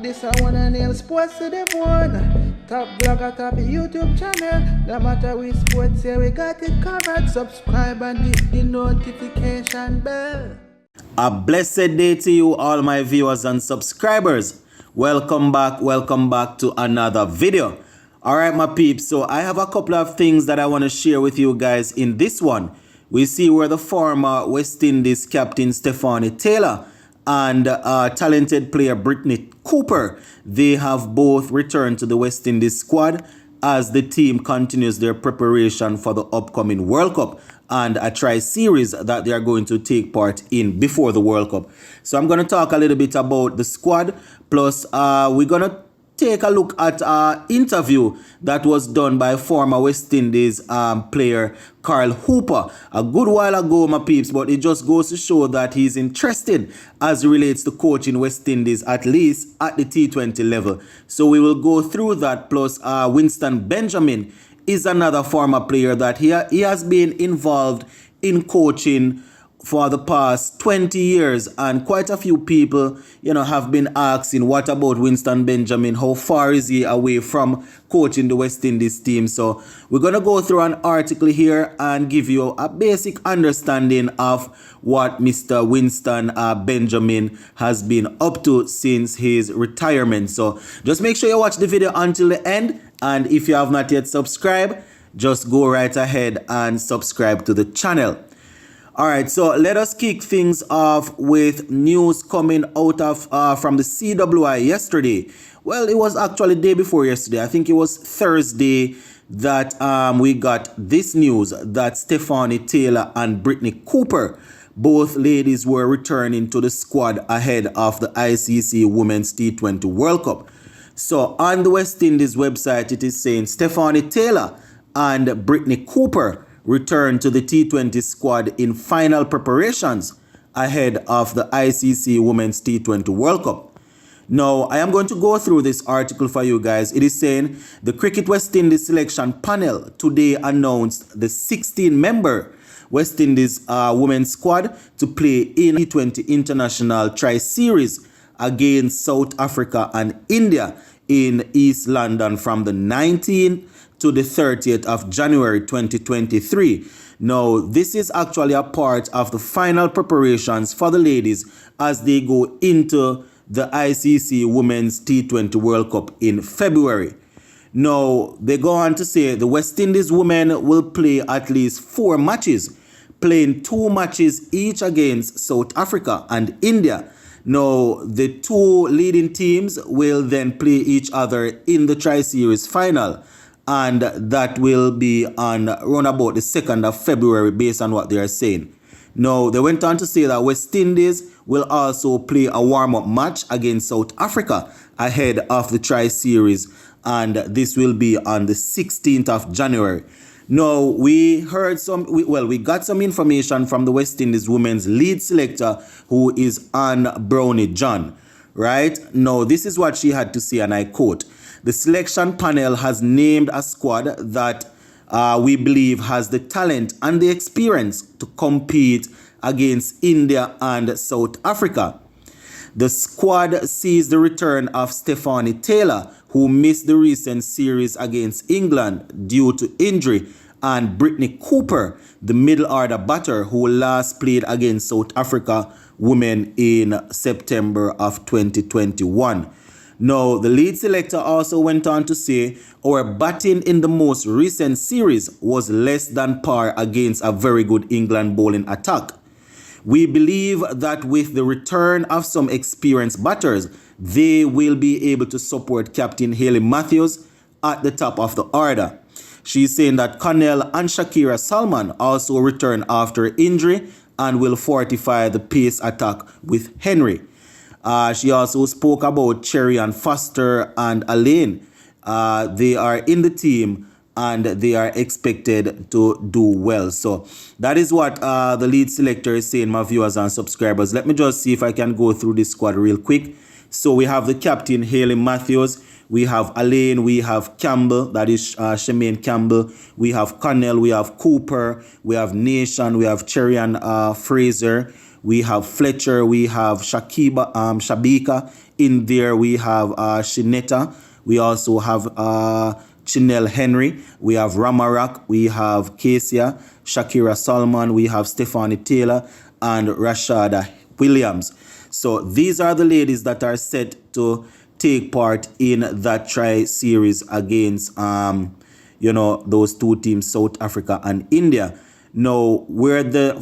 This I wanna nail sports to the bone. Top blogger, top YouTube channel. No matter which sports, yeah, we got it covered. Subscribe and hit the notification bell. A blessed day to you, all my viewers and subscribers. Welcome back to another video. Alright, my peeps, so I have a couple of things that I want to share with you guys in this one. We see where the former West Indies captain Stephanie Taylor and talented player Brittany Cooper, they have both returned to the West Indies squad as the team continues their preparation for the upcoming World Cup and a tri-series that they are going to take part in before the World Cup. So I'm going to talk a little bit about the squad, plus we're going to take a look at an interview that was done by former West Indies player Carl Hooper a good while ago, my peeps, but it just goes to show that he's interested as it relates to coaching West Indies, at least at the T20 level. So we will go through that, plus Winston Benjamin is another former player that he has been involved in coaching for the past 20 years, and quite a few people, have been asking, what about Winston Benjamin? How far is he away from coaching the West Indies team? So we're going to go through an article here and give you a basic understanding of what Mr. Winston Benjamin has been up to since his retirement. So just make sure you watch the video until the end, and if you have not yet subscribed, just go right ahead and subscribe to the channel. Alright, so let us kick things off with news coming out of from the CWI yesterday. Well, it was actually the day before yesterday. I think it was Thursday that we got this news that Stephanie Taylor and Brittany Cooper, both ladies, were returning to the squad ahead of the ICC Women's T20 World Cup. So on the West Indies website, it is saying Stephanie Taylor and Brittany Cooper return to the T20 squad in final preparations ahead of the ICC Women's T20 World Cup. Now, I am going to go through this article for you guys. It is saying the Cricket West Indies selection panel today announced the 16-member West Indies women's squad to play in T20 International Tri-Series against South Africa and India in East London from the 19th to the 30th of January 2023. Now, this is actually a part of the final preparations for the ladies as they go into the ICC Women's T20 World Cup in February. Now, they go on to say the West Indies women will play at least 4 matches, playing 2 matches each against South Africa and India. Now, the 2 leading teams will then play each other in the Tri-Series final, and that will be on around about the 2nd of February based on what they are saying. Now, they went on to say that West Indies will also play a warm-up match against South Africa ahead of the Tri-Series, and this will be on the 16th of January. Now, we got some information from the West Indies women's lead selector, who is Anne Brownie John. Right? Now, this is what she had to say, and I quote, "The selection panel has named a squad that we believe has the talent and the experience to compete against India and South Africa. The squad sees the return of Stephanie Taylor, who missed the recent series against England due to injury, and Brittany Cooper, the middle order batter who last played against South Africa women in September of 2021. Now, the lead selector also went on to say, our batting in the most recent series was less than par against a very good England bowling attack. We believe that with the return of some experienced batters, they will be able to support Captain Hayley Matthews at the top of the order." She's saying that Connell and Shakira Salman also return after injury and will fortify the pace attack with Henry. She also spoke about Cherry and Foster and Elaine. They are in the team and they are expected to do well. So that is what the lead selector is saying, my viewers and subscribers. Let me just see if I can go through this squad real quick. So we have the captain, Hayley Matthews. We have Elaine, we have Campbell, that is Shemaine Campbell. We have Connell, we have Cooper, we have Nation, we have Cherry and Fraser. We have Fletcher, we have Shabika in there, we have Shineta, we also have Chinel Henry, we have Ramarak, we have Kesia, Shakira Salman, we have Stephanie Taylor, and Rashada Williams. So these are the ladies that are set to take part in that tri-series against those two teams, South Africa and India. Now, where the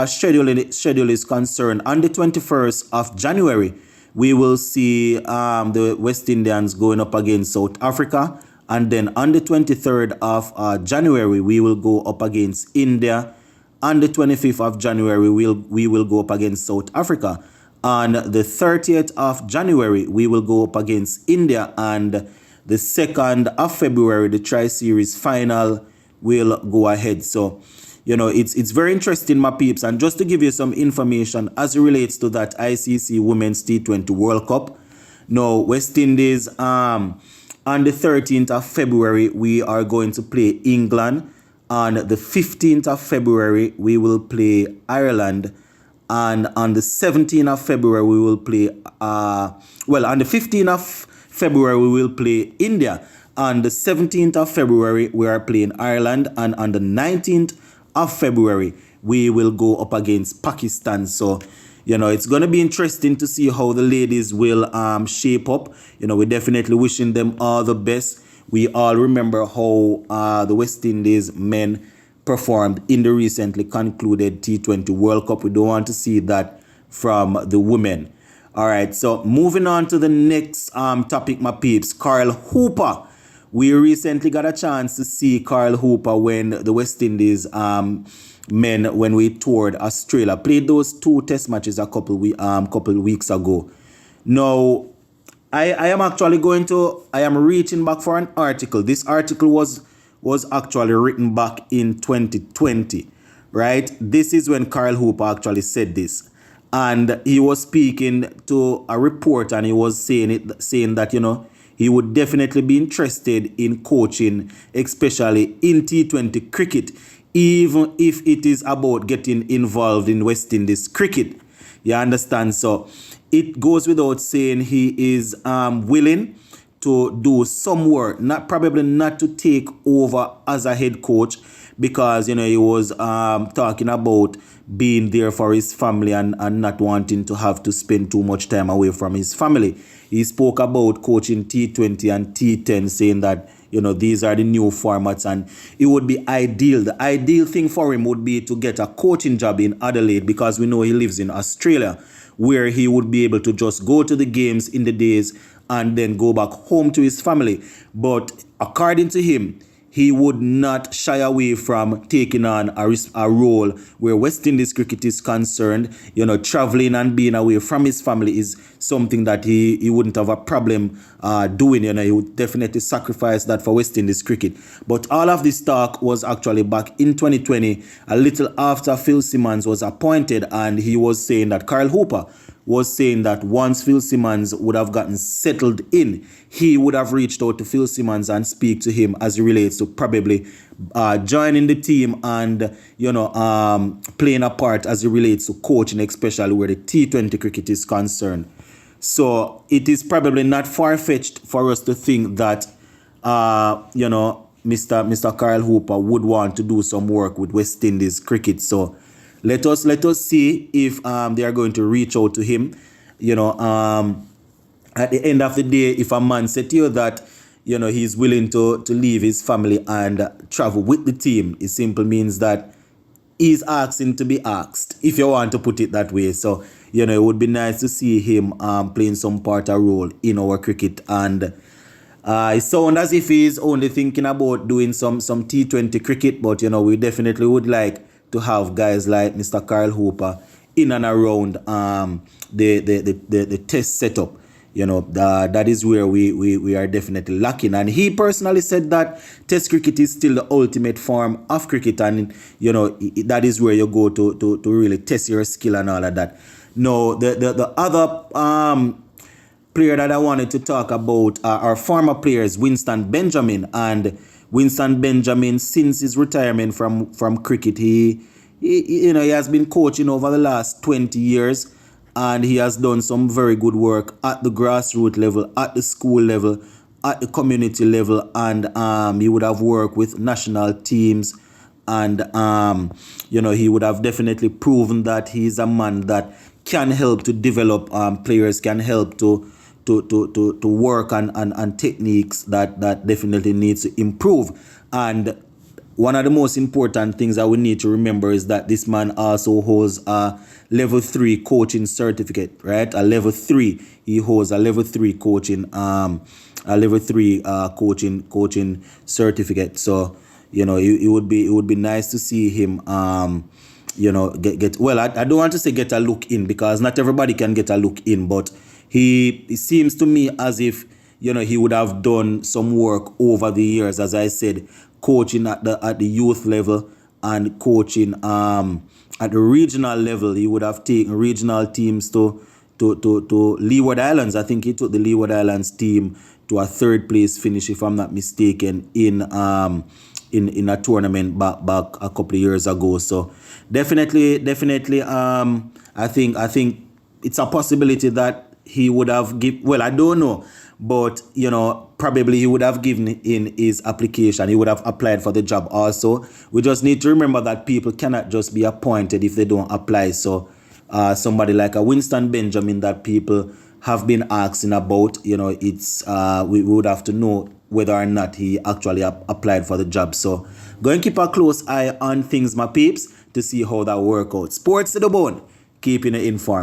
schedule is concerned, on the 21st of January, we will see the West Indians going up against South Africa. And then on the 23rd of January, we will go up against India. On the 25th of January, we will go up against South Africa. On the 30th of January, we will go up against India. And the 2nd of February, the tri-series final will go ahead. So, it's very interesting, my peeps. And just to give you some information as it relates to that ICC Women's T20 World Cup. Now, West Indies, on the 13th of February, we are going to play England. On the 15th of February, we will play Ireland. And on the 17th of February, we will play, on the 15th of February, we will play India. On the 17th of February, we are playing Ireland. And on the 19th of February, we will go up against Pakistan. So, it's going to be interesting to see how the ladies will shape up. We're definitely wishing them all the best. We all remember how the West Indies men performed in the recently concluded T20 World Cup. We don't want to see that from the women. All right, so moving on to the next topic, my peeps. Carl Hooper. We recently got a chance to see Carl Hooper when the West Indies men, when we toured Australia, played those 2 test matches a couple weeks ago. Now, I am reaching back for an article. This article was actually written back in 2020, right? This is when Carl Hooper actually said this. And he was speaking to a reporter, and he was saying that, he would definitely be interested in coaching, especially in T20 cricket, even if it is about getting involved in West Indies cricket. You understand? So it goes without saying he is willing to do some work, probably not to take over as a head coach, because he was talking about being there for his family and not wanting to have to spend too much time away from his family. He spoke about coaching T20 and T10, saying that these are the new formats and it would be ideal. The ideal thing for him would be to get a coaching job in Adelaide, because we know he lives in Australia, where he would be able to just go to the games in the days and then go back home to his family. But according to him, he would not shy away from taking on a role where West Indies cricket is concerned. Traveling and being away from his family is something that he wouldn't have a problem doing. He would definitely sacrifice that for West Indies cricket. But all of this talk was actually back in 2020, a little after Phil Simmons was appointed, and he was saying that Carl Hooper was saying that once Phil Simmons would have gotten settled in, he would have reached out to Phil Simmons and speak to him as it relates to probably joining the team and, playing a part as it relates to coaching, especially where the T20 cricket is concerned. So it is probably not far-fetched for us to think that, Mr. Carl Hooper would want to do some work with West Indies cricket. So let us see if they are going to reach out to him. At the end of the day, if a man said to you that he's willing to leave his family and travel with the team, it simply means that he's asking to be asked, if you want to put it that way. So it would be nice to see him playing some part of role in our cricket. And it sounds as if he's only thinking about doing some T20 cricket, but we definitely would like to have guys like Mr. Carl Hooper in and around the test setup. That is where we are definitely lacking. And he personally said that test cricket is still the ultimate form of cricket, and that is where you go to really test your skill and all of that. Now, the other player that I wanted to talk about are our former players, Winston Benjamin. And Winston Benjamin, since his retirement from cricket, he he has been coaching over the last 20 years, and he has done some very good work at the grassroots level, at the school level, at the community level, and he would have worked with national teams, and he would have definitely proven that he's a man that can help to develop players, can help to work on techniques that definitely needs to improve. And one of the most important things that we need to remember is that this man also holds a level 3 coaching certificate, right? A level 3. He holds a level 3 coaching coaching certificate. So, it would be nice to see him get well, I don't want to say get a look in, because not everybody can get a look in, but it seems to me as if he would have done some work over the years, as I said, coaching at the youth level and coaching at the regional level. He would have taken regional teams to Leeward Islands. I think he took the Leeward Islands team to a 3rd place finish, if I'm not mistaken, in a tournament back a couple of years ago. So definitely I think it's a possibility that he would have I don't know, but probably he would have given in his application. He would have applied for the job also. We just need to remember that people cannot just be appointed if they don't apply. So somebody like a Winston Benjamin that people have been asking about, it's we would have to know whether or not he actually applied for the job. So go and keep a close eye on things, my peeps, to see how that work out. Sports to the bone, keeping it informed.